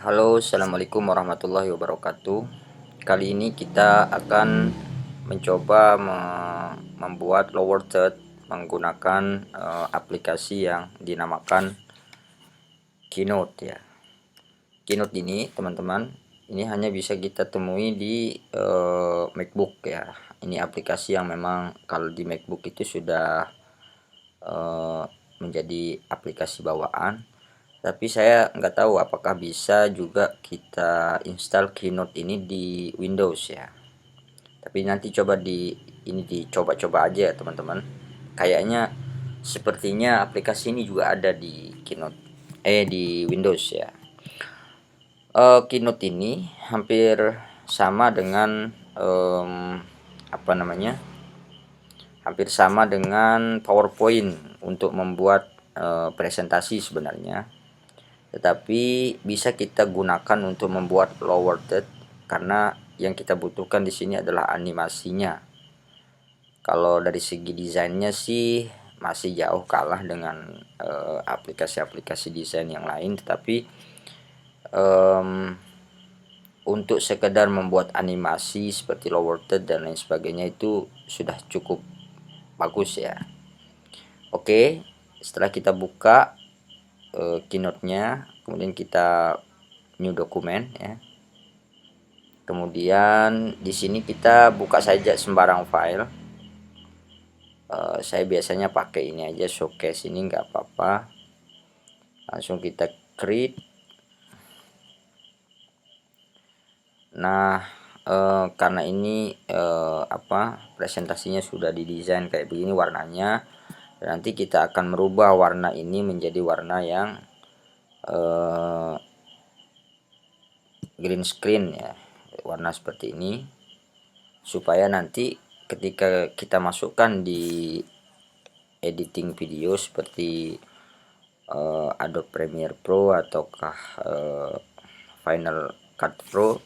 Halo, assalamualaikum warahmatullahi wabarakatuh. Kali ini kita akan mencoba membuat lower third menggunakan aplikasi yang dinamakan Keynote ya. Keynote ini teman-teman, ini hanya bisa kita temui di MacBook ya. Ini aplikasi yang memang kalau di MacBook itu sudah menjadi aplikasi bawaan. Tapi saya nggak tahu apakah bisa juga kita install Keynote ini di Windows ya. Tapi nanti coba ini dicoba-coba aja ya teman-teman. Kayaknya sepertinya aplikasi ini juga ada di Keynote di Windows ya. Keynote ini hampir sama dengan apa namanya? Hampir sama dengan PowerPoint untuk membuat presentasi sebenarnya. Tetapi bisa kita gunakan untuk membuat lower third karena yang kita butuhkan di sini adalah animasinya. Kalau dari segi desainnya sih masih jauh kalah dengan aplikasi-aplikasi desain yang lain, tetapi untuk sekedar membuat animasi seperti lower third dan lain sebagainya itu sudah cukup bagus ya. Oke, setelah kita buka Keynote-nya, kemudian kita new dokumen ya. Kemudian di sini kita buka saja sembarang file. Saya biasanya pakai ini aja, showcase ini nggak apa-apa. Langsung kita create. Nah, karena ini presentasinya sudah didesain kayak begini warnanya, nanti kita akan merubah warna ini menjadi warna yang green screen ya, warna seperti ini, supaya nanti ketika kita masukkan di editing video seperti Adobe Premiere Pro ataukah Final Cut Pro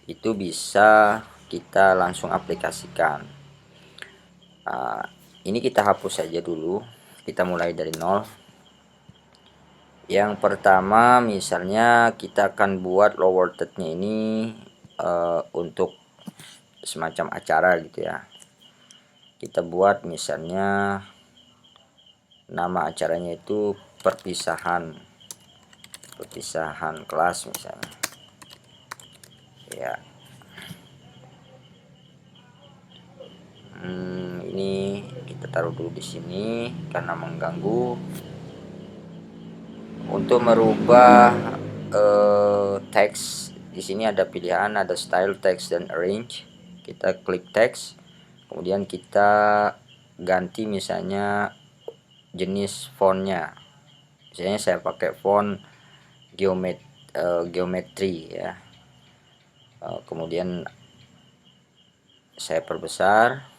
itu bisa kita langsung aplikasikan. Ini kita hapus saja dulu, kita mulai dari nol. Yang pertama misalnya kita akan buat lower third-nya ini untuk semacam acara gitu ya. Kita buat misalnya nama acaranya itu perpisahan kelas misalnya ya. Ini kita taruh dulu di sini karena mengganggu. Untuk merubah teks di sini ada pilihan, ada style text dan arrange. Kita klik teks, kemudian kita ganti misalnya jenis fontnya. Misalnya saya pakai font geometri ya. Kemudian saya perbesar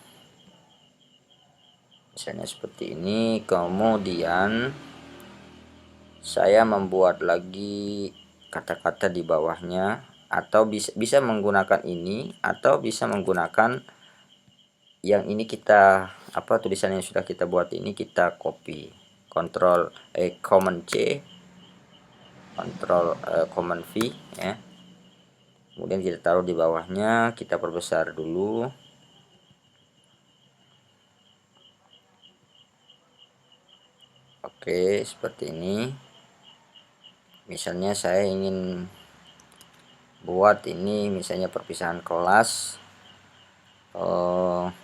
misalnya seperti ini. Kemudian saya membuat lagi kata-kata di bawahnya, atau bisa menggunakan ini atau bisa menggunakan yang ini. Kita tulisan yang sudah kita buat ini kita copy, Command C, Command V ya. Kemudian kita taruh di bawahnya, kita perbesar dulu. Oke, seperti ini. Misalnya saya ingin buat ini misalnya perpisahan kelas.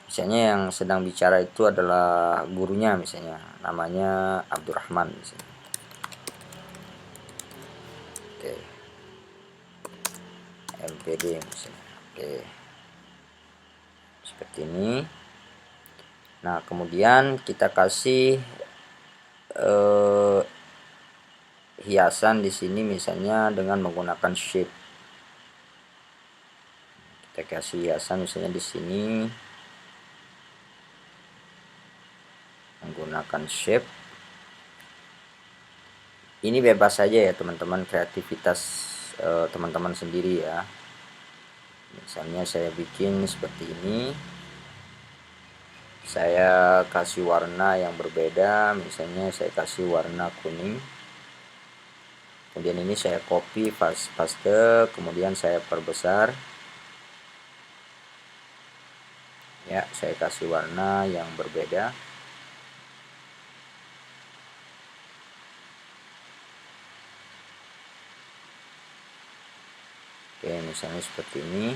Misalnya yang sedang bicara itu adalah gurunya, misalnya namanya Abdurrahman misalnya. Oke, MPD misalnya. Oke, seperti ini. Nah, kemudian kita kasih hiasan di sini misalnya dengan menggunakan shape. Kita kasih hiasan misalnya di sini menggunakan shape. Ini bebas saja ya teman-teman, kreativitas teman-teman sendiri ya. Misalnya saya bikin seperti ini, saya kasih warna yang berbeda, misalnya saya kasih warna kuning. Kemudian ini saya copy paste, kemudian saya perbesar ya, saya kasih warna yang berbeda. Oke, misalnya seperti ini.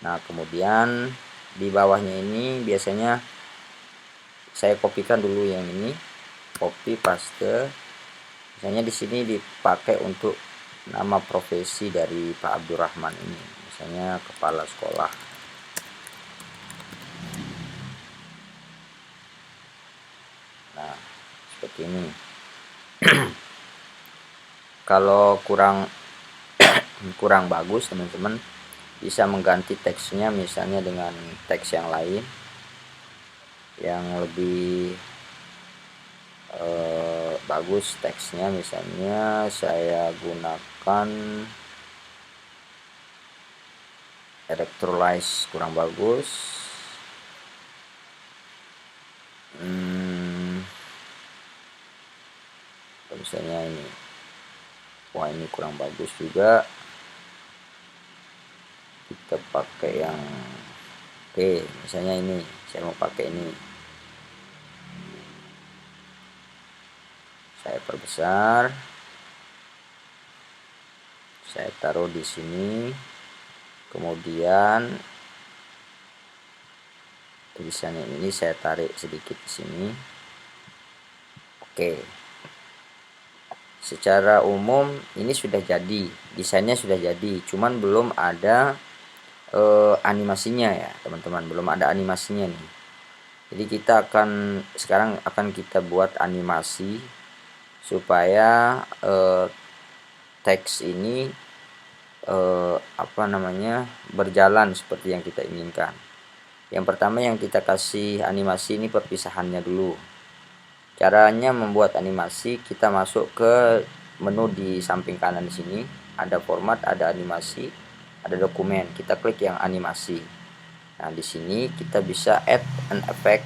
Nah, kemudian di bawahnya ini biasanya saya kopikan dulu yang ini, copy paste. Misalnya di sini dipakai untuk nama profesi dari Pak Abdurrahman ini, misalnya kepala sekolah. Nah, seperti ini. Kalau kurang bagus, teman-teman bisa mengganti teksnya misalnya dengan teks yang lain yang lebih bagus teksnya. Misalnya saya gunakan electrolyze, kurang bagus. Misalnya ini, wah ini kurang bagus juga, kita pakai yang oke. Misalnya ini saya mau pakai ini, saya perbesar, saya taruh di sini, kemudian tulisannya ini saya tarik sedikit di sini. Oke, secara umum ini sudah jadi, desainnya sudah jadi, cuman belum ada animasinya ya teman-teman, belum ada animasinya nih. Jadi kita sekarang akan kita buat animasi supaya teks ini berjalan seperti yang kita inginkan. Yang pertama yang kita kasih animasi ini perpisahannya dulu. Caranya membuat animasi, kita masuk ke menu di samping kanan di sini, ada format, ada animasi, ada dokumen. Kita klik yang animasi. Nah, di sini kita bisa add an effect.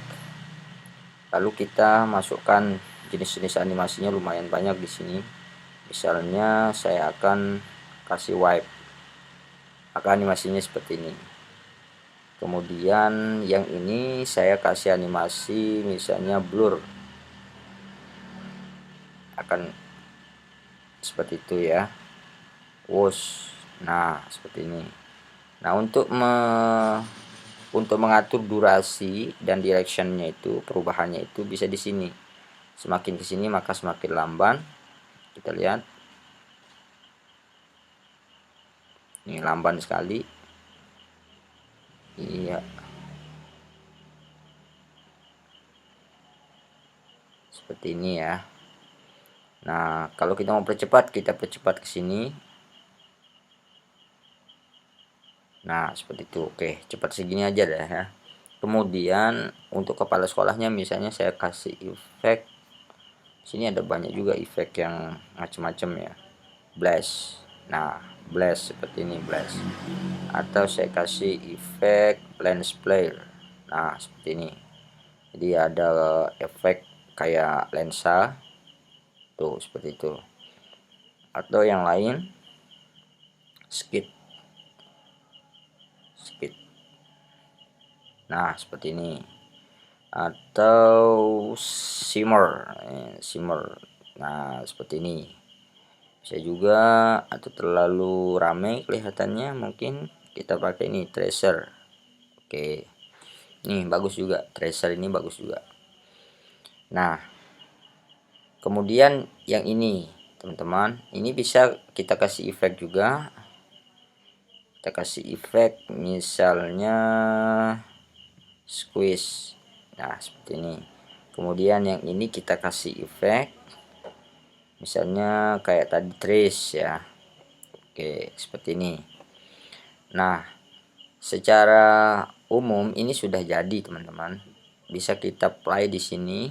Lalu kita masukkan jenis-jenis animasinya, lumayan banyak di sini. Misalnya saya akan kasih wipe, maka animasinya seperti ini. Kemudian yang ini saya kasih animasi misalnya blur, akan seperti itu ya. Wash, nah seperti ini. Nah, untuk mengatur durasi dan directionnya itu, perubahannya itu bisa di sini. Semakin ke sini maka semakin lamban. Kita lihat ini lamban sekali. Iya, seperti ini ya. Nah, kalau kita mau percepat, kita percepat ke sini. Nah, seperti itu. Oke, cepat segini aja deh ya. Kemudian untuk kepala sekolahnya misalnya saya kasih efek. Sini ada banyak juga efek yang macam-macam ya. Blast. Nah, blast seperti ini, blast. Atau saya kasih efek lens flare. Nah, seperti ini. Jadi ada efek kayak lensa. Tuh, seperti itu. Atau yang lain, skip. Nah, seperti ini. Atau shimmer. Nah, seperti ini. Bisa juga, atau terlalu ramai kelihatannya, mungkin kita pakai ini tracer. Oke. Ini bagus juga, tracer ini bagus juga. Nah, kemudian yang ini, teman-teman, ini bisa kita kasih efek juga. Kita kasih efek misalnya squeeze. Nah, seperti ini. Kemudian yang ini kita kasih efek misalnya kayak tadi trace ya. Oke, seperti ini. Nah, secara umum ini sudah jadi, teman-teman. Bisa kita play di sini,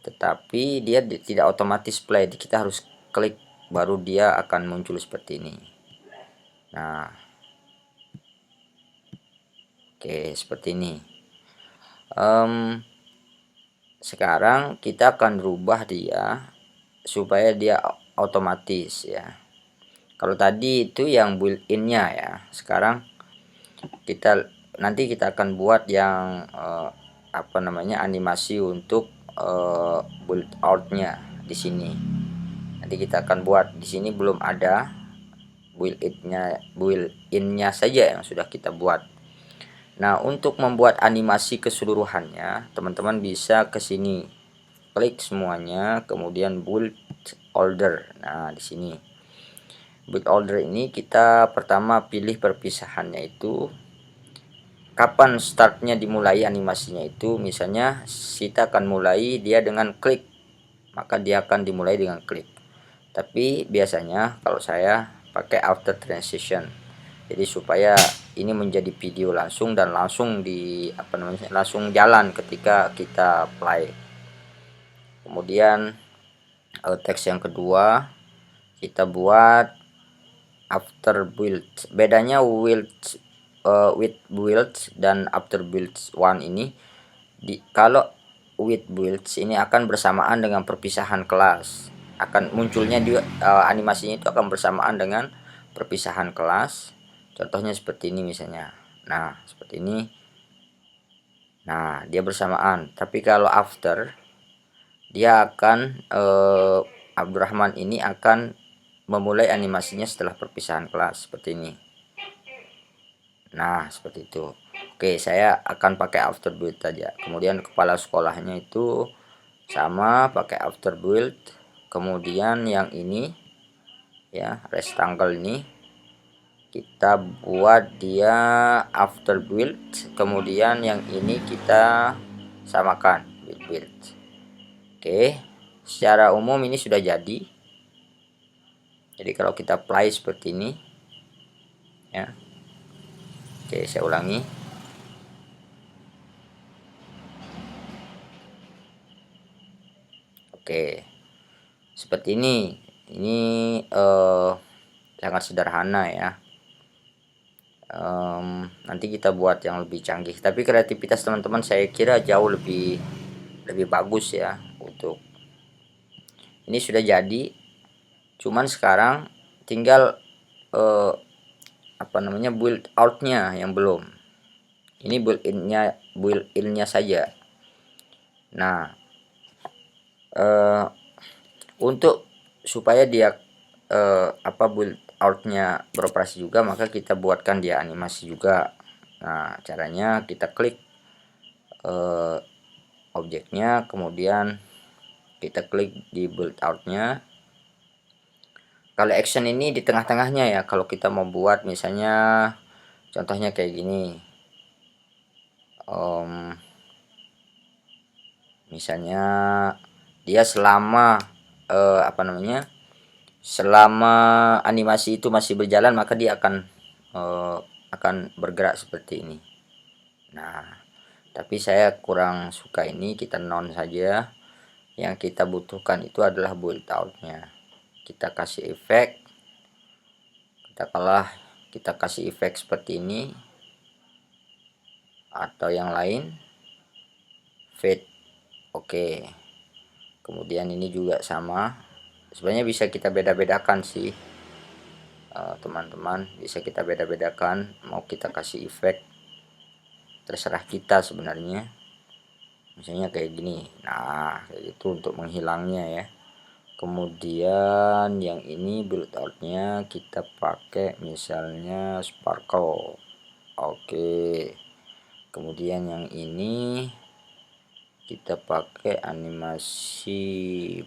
tetapi dia tidak otomatis play. Kita harus klik baru dia akan muncul seperti ini. Nah, oke, seperti ini. Sekarang kita akan rubah dia supaya dia otomatis ya. Kalau tadi itu yang built-innya ya. Sekarang nanti kita akan buat yang animasi untuk build outnya di sini. Nanti kita akan buat di sini, belum ada built-innya saja yang sudah kita buat. Nah, untuk membuat animasi keseluruhannya, teman-teman bisa ke sini, klik semuanya, kemudian build order. Nah, di sini build order ini kita pertama pilih perpisahannya itu kapan startnya dimulai animasinya itu. Misalnya kita akan mulai dia dengan klik, maka dia akan dimulai dengan klik. Tapi biasanya kalau saya pakai after transition, jadi supaya ini menjadi video langsung dan langsung langsung jalan ketika kita play. Kemudian teks yang kedua kita buat after build. Bedanya with build dan after build one ini, kalau with builds ini akan bersamaan dengan perpisahan kelas, akan munculnya juga animasinya itu akan bersamaan dengan perpisahan kelas. Contohnya seperti ini misalnya. Nah, seperti ini. Nah, dia bersamaan. Tapi kalau after, dia akan Abdurrahman ini akan memulai animasinya setelah perpisahan kelas seperti ini. Nah, seperti itu. Oke, saya akan pakai after build saja. Kemudian kepala sekolahnya itu sama, pakai after build. Kemudian yang ini ya, rectangle ini kita buat dia after build. Kemudian yang ini kita samakan build. Oke, secara umum ini sudah jadi. Jadi kalau kita play seperti ini ya. Oke, saya ulangi. Oke, seperti ini. Ini sangat sederhana ya. Nanti kita buat yang lebih canggih, tapi kreativitas teman-teman saya kira jauh lebih bagus ya. Untuk ini sudah jadi, cuman sekarang tinggal build outnya yang belum. Ini build innya saja. Nah, untuk supaya dia build outnya beroperasi juga, maka kita buatkan dia animasi juga. Nah, caranya kita klik objeknya, kemudian kita klik di build outnya. Kalau action ini di tengah-tengahnya ya, kalau kita mau buat misalnya contohnya kayak gini, misalnya dia selama selama animasi itu masih berjalan, maka dia akan bergerak seperti ini. Nah, tapi saya kurang suka ini, kita non saja. Yang kita butuhkan itu adalah build outnya. Kita kasih efek, kita kasih efek seperti ini atau yang lain, fade. Oke, kemudian ini juga sama. Sebenarnya bisa kita beda-bedakan sih, teman-teman, bisa kita beda-bedakan. Mau kita kasih efek, terserah kita sebenarnya. Misalnya kayak gini. Nah, kayak gitu untuk menghilangnya ya. Kemudian yang ini build outnya kita pakai misalnya sparkle. Oke, kemudian yang ini kita pakai animasi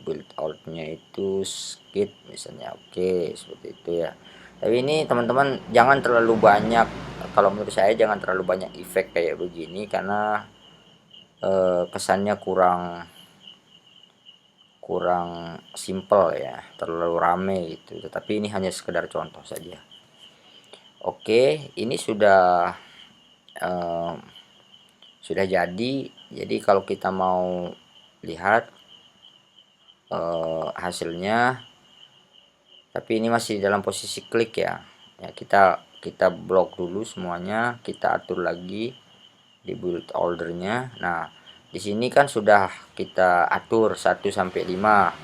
build outnya itu skip misalnya. Oke, seperti itu ya. Tapi ini teman-teman jangan terlalu banyak, kalau menurut saya jangan terlalu banyak efek kayak begini, karena kesannya kurang simple ya, terlalu rame gitu. Tetapi ini hanya sekedar contoh saja. Oke, ini sudah jadi. Jadi kalau kita mau lihat hasilnya, tapi ini masih dalam posisi klik ya. Ya, kita blok dulu semuanya, kita atur lagi di build ordernya. Nah, di sini kan sudah kita atur 1 sampai 5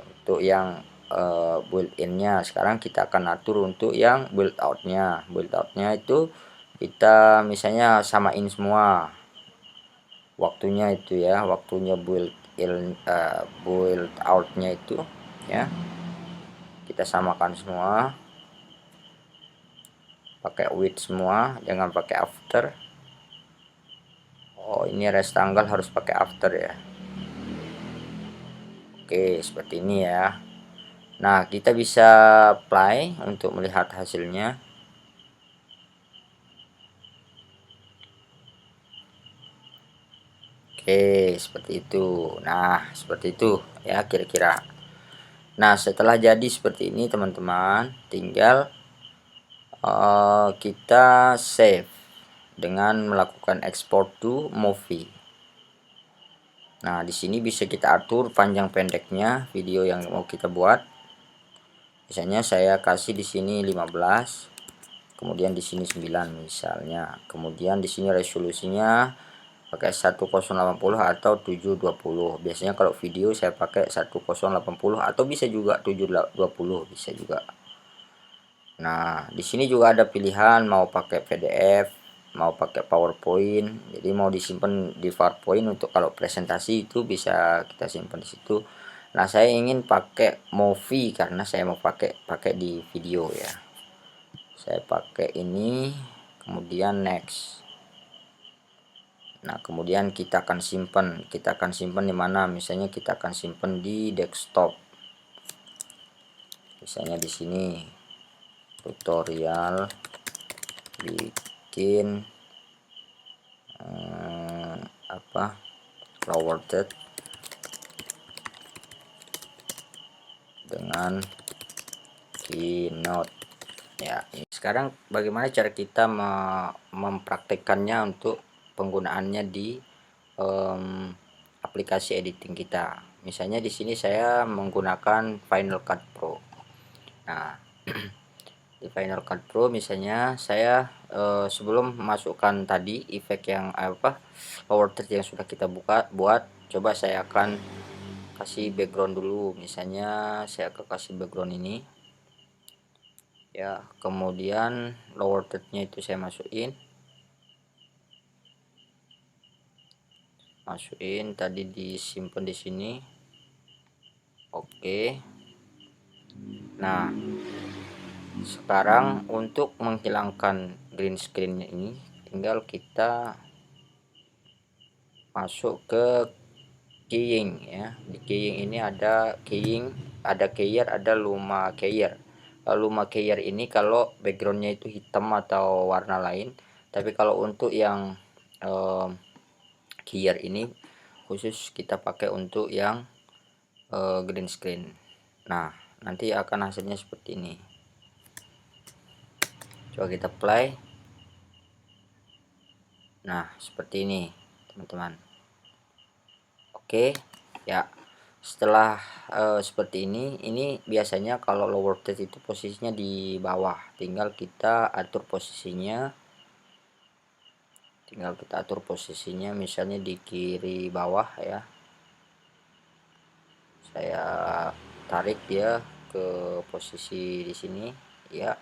untuk yang build innya. Sekarang kita akan atur untuk yang build outnya. Build outnya itu kita misalnya samain semua waktunya itu ya, waktunya build outnya itu ya, kita samakan semua, pakai with semua, jangan pakai after. Oh, ini rest tanggal harus pakai after ya. Oke, seperti ini ya. Nah, kita bisa play untuk melihat hasilnya. Oke, seperti itu. Nah, seperti itu ya kira-kira. Nah, setelah jadi seperti ini teman-teman, tinggal kita save dengan melakukan export to movie. Nah, di sini bisa kita atur panjang pendeknya video yang mau kita buat. Misalnya saya kasih di sini 15, kemudian di sini 9 misalnya. Kemudian di sini resolusinya pakai 1080 atau 720. Biasanya kalau video saya pakai 1080 atau bisa juga 720, bisa juga. Nah, di sini juga ada pilihan mau pakai PDF, mau pakai PowerPoint. Jadi mau disimpan di PowerPoint untuk kalau presentasi itu bisa kita simpan di situ. Nah, saya ingin pakai movie karena saya mau pakai di video ya. Saya pakai ini, kemudian next. Nah, kemudian kita akan simpan. Kita akan simpan di mana? Misalnya kita akan simpan di desktop. Misalnya di sini tutorial bikin lower third dengan Keynote ya. Sekarang bagaimana cara kita mempraktekkannya untuk penggunaannya di aplikasi editing kita. Misalnya di sini saya menggunakan Final Cut Pro. Nah, di Final Cut Pro misalnya saya sebelum masukkan tadi efek yang lower third yang sudah kita buat, coba saya akan kasih background dulu. Misalnya saya akan kasih background ini ya, kemudian lower third-nya itu saya masukin tadi, disimpan di sini. Oke. Nah, sekarang untuk menghilangkan green screen ini tinggal kita masuk ke keying ya. Di keying ini ada keying, ada keyer, ada luma keyer. Luma keyer ini kalau backgroundnya itu hitam atau warna lain, tapi kalau untuk yang keyer ini khusus kita pakai untuk yang green screen. Nah, nanti akan hasilnya seperti ini. Coba kita play. Nah, seperti ini teman-teman. Oke ya, setelah seperti ini biasanya kalau lower third itu posisinya di bawah, tinggal kita atur posisinya, misalnya di kiri bawah ya. Saya tarik dia ke posisi di sini ya,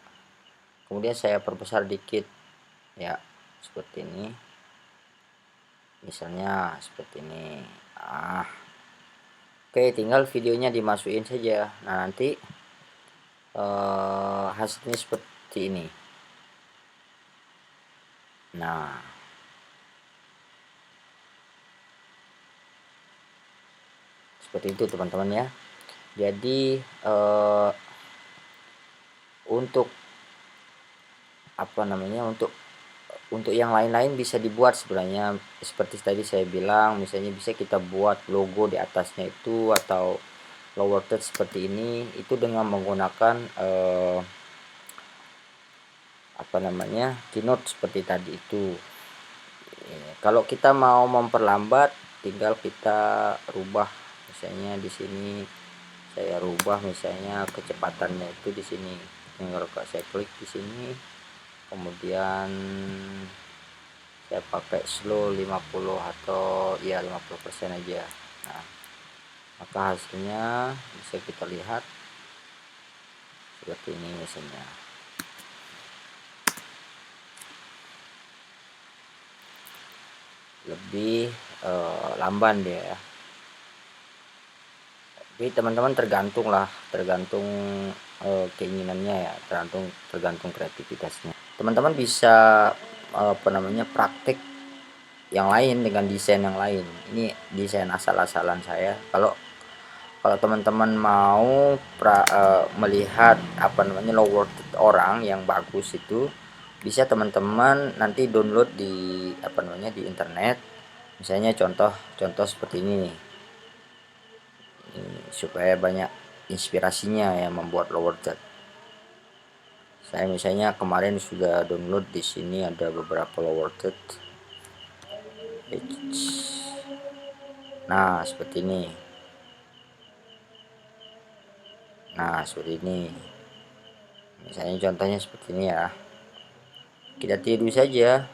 kemudian saya perbesar dikit ya, seperti ini, misalnya seperti ini. Oke, tinggal videonya dimasukin saja. Nah, nanti hasilnya seperti ini. Nah, seperti itu teman-teman ya. Jadi untuk untuk yang lain-lain bisa dibuat sebenarnya, seperti tadi saya bilang, misalnya bisa kita buat logo di atasnya itu atau lower third seperti ini, itu dengan menggunakan Keynote seperti tadi itu. Kalau kita mau memperlambat, tinggal kita rubah. Misalnya di sini saya rubah misalnya kecepatannya itu di sini. Tinggal saya klik di sini, kemudian saya pakai slow 50 atau ya 50% aja. Nah, maka hasilnya bisa kita lihat seperti ini misalnya. Lebih lamban dia ya. Jadi teman-teman tergantung keinginannya ya, tergantung kreativitasnya. Teman-teman bisa praktik yang lain dengan desain yang lain. Ini desain asal-asalan saya. Kalau teman-teman mau melihat lower third orang yang bagus, itu bisa teman-teman nanti download di internet. Misalnya contoh seperti ini nih. Supaya banyak inspirasinya ya membuat lower third. Saya misalnya kemarin sudah download, di sini ada beberapa lower third. Nah, seperti ini. Misalnya contohnya seperti ini ya. Kita tiru saja.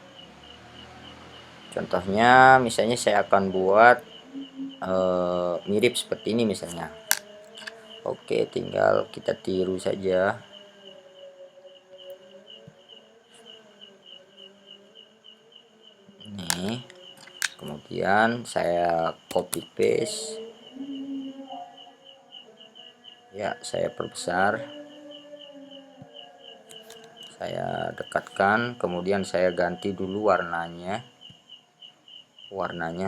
Contohnya misalnya saya akan buat mirip seperti ini misalnya. Oke, tinggal kita tiru saja. Ini. Kemudian saya copy paste. Ya, saya perbesar. Saya dekatkan, kemudian saya ganti dulu warnanya.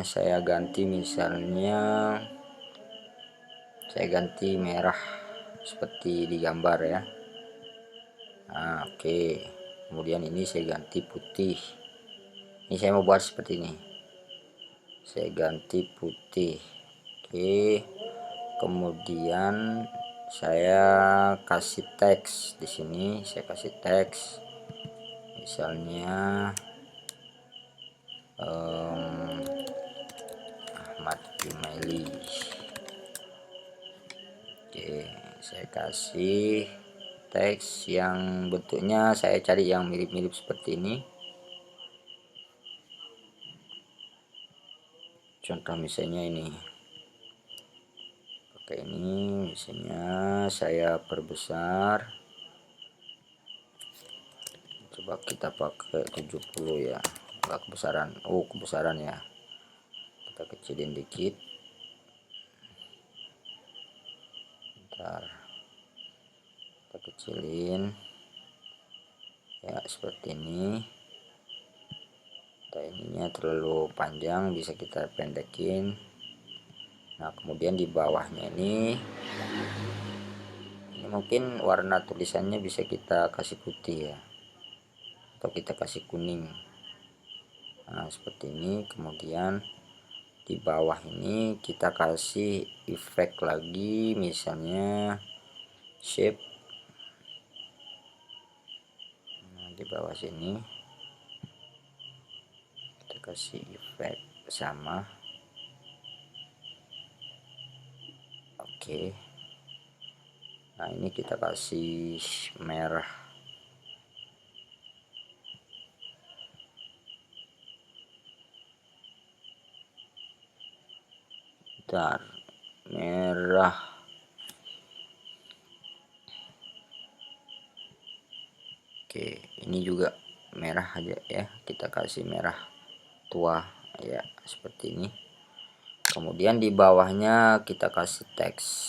Saya ganti, misalnya saya ganti merah seperti di gambar ya. Nah, oke. Kemudian ini saya ganti putih. Ini saya mau buat seperti ini. Saya ganti putih. Oke. Kemudian saya kasih teks di sini. Saya kasih teks. Misalnya Ahmad Jumaili. Oke, saya kasih teks yang bentuknya saya cari yang mirip-mirip seperti ini. Contoh misalnya ini. Pakai ini misalnya saya perbesar. Coba kita pakai 70 ya. Enggak kebesaran ya. Kita kecilin dikit. Bentar. Kita kecilin. Ya, seperti ini. Ininya terlalu panjang, bisa kita pendekin. Nah, kemudian di bawahnya ini mungkin warna tulisannya bisa kita kasih putih ya, atau kita kasih kuning. Nah, seperti ini. Kemudian di bawah ini kita kasih efek lagi, misalnya shape. Nah, di bawah sini kita kasih efek sama. Oke. Nah, ini kita kasih merah. Bentar. Merah. Oke, ini juga merah aja ya. Kita kasih merah tua ya, seperti ini. Kemudian di bawahnya kita kasih teks.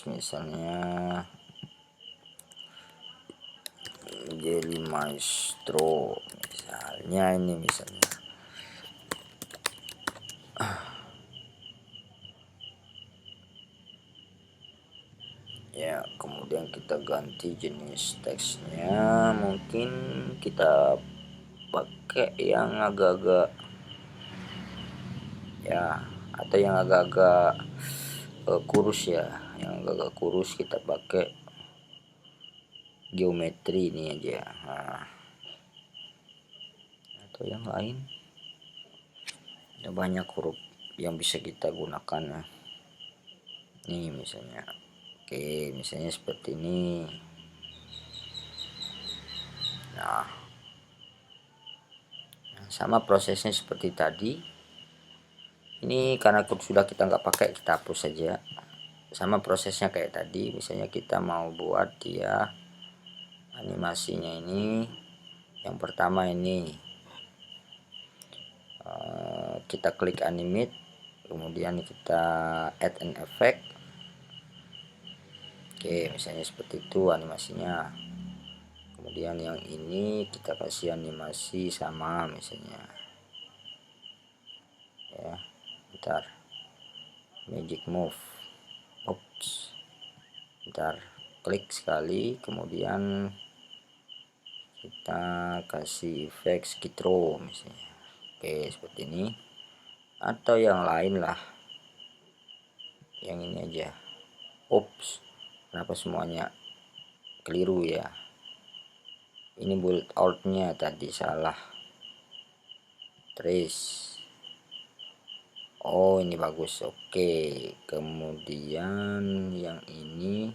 Misalnya Jelly Maestro misalnya ini ya. Kemudian kita ganti jenis teksnya, mungkin kita pakai yang agak-agak ya, atau yang agak-agak kurus ya. Yang agak-agak kurus kita pakai geometri ini aja. Nah, atau yang lain, ada banyak huruf yang bisa kita gunakan ya. Ini misalnya, oke, misalnya seperti ini. Nah, sama prosesnya seperti tadi. Ini karena sudah kita nggak pakai, kita hapus saja. sama prosesnya kayak tadi. Misalnya kita mau buat dia animasinya ini, yang pertama ini kita klik animate, kemudian kita add an effect. Oke, misalnya seperti itu animasinya. Kemudian yang ini kita kasih animasi sama misalnya ya, bentar, magic move, oops, bentar, klik sekali, kemudian kita kasih efek skitro misalnya. Oke, seperti ini, atau yang lain lah, yang ini aja. Oops, kenapa semuanya keliru ya, ini build outnya tadi salah. Trace, oh ini bagus. Oke, kemudian yang ini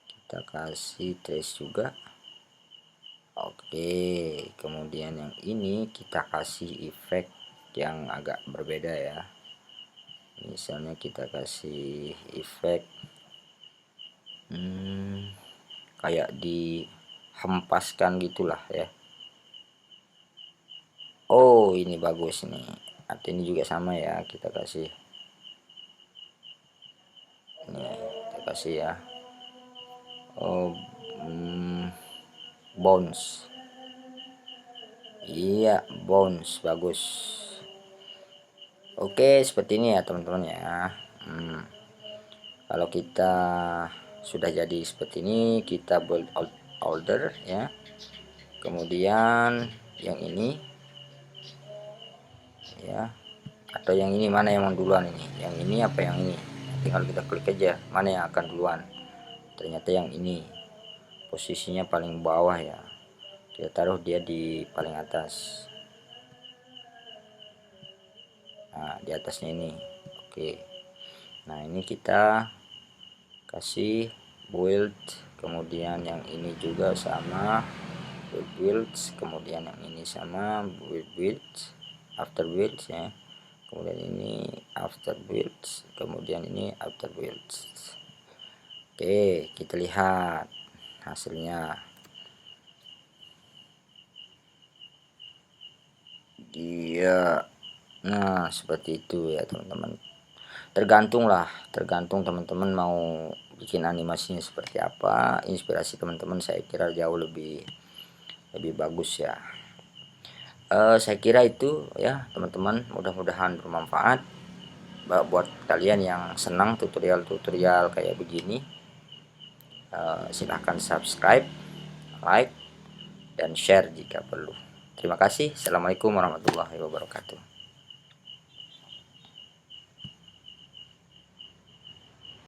kita kasih trace juga. Oke, kemudian yang ini kita kasih efek yang agak berbeda ya. Misalnya kita kasih efek kayak dihempaskan gitulah ya. Oh ini bagus nih, atau ini juga sama ya, kita kasih ini, kita kasih ya. Oh bounce, iya bounce, bagus. Oke, seperti ini ya teman-teman ya. Kalau kita sudah jadi seperti ini, kita build order ya. Kemudian yang ini ya, atau yang ini, mana yang duluan ini, yang ini apa yang ini, tinggal kita klik aja mana yang akan duluan. Ternyata yang ini posisinya paling bawah ya, kita taruh dia di paling atas. Nah di atasnya ini. Oke, nah ini kita kasih build, kemudian yang ini juga sama build, kemudian yang ini sama build after build ya, kemudian ini after build, kemudian ini after build. Oke, kita lihat hasilnya. Dia nah seperti itu ya teman-teman. Tergantung teman-teman mau bikin animasinya seperti apa. Inspirasi teman-teman saya kira jauh lebih bagus ya. Saya kira itu ya teman-teman, mudah-mudahan bermanfaat buat kalian yang senang tutorial-tutorial kayak begini. Silahkan subscribe, like, dan share jika perlu. Terima kasih. Assalamualaikum warahmatullahi wabarakatuh.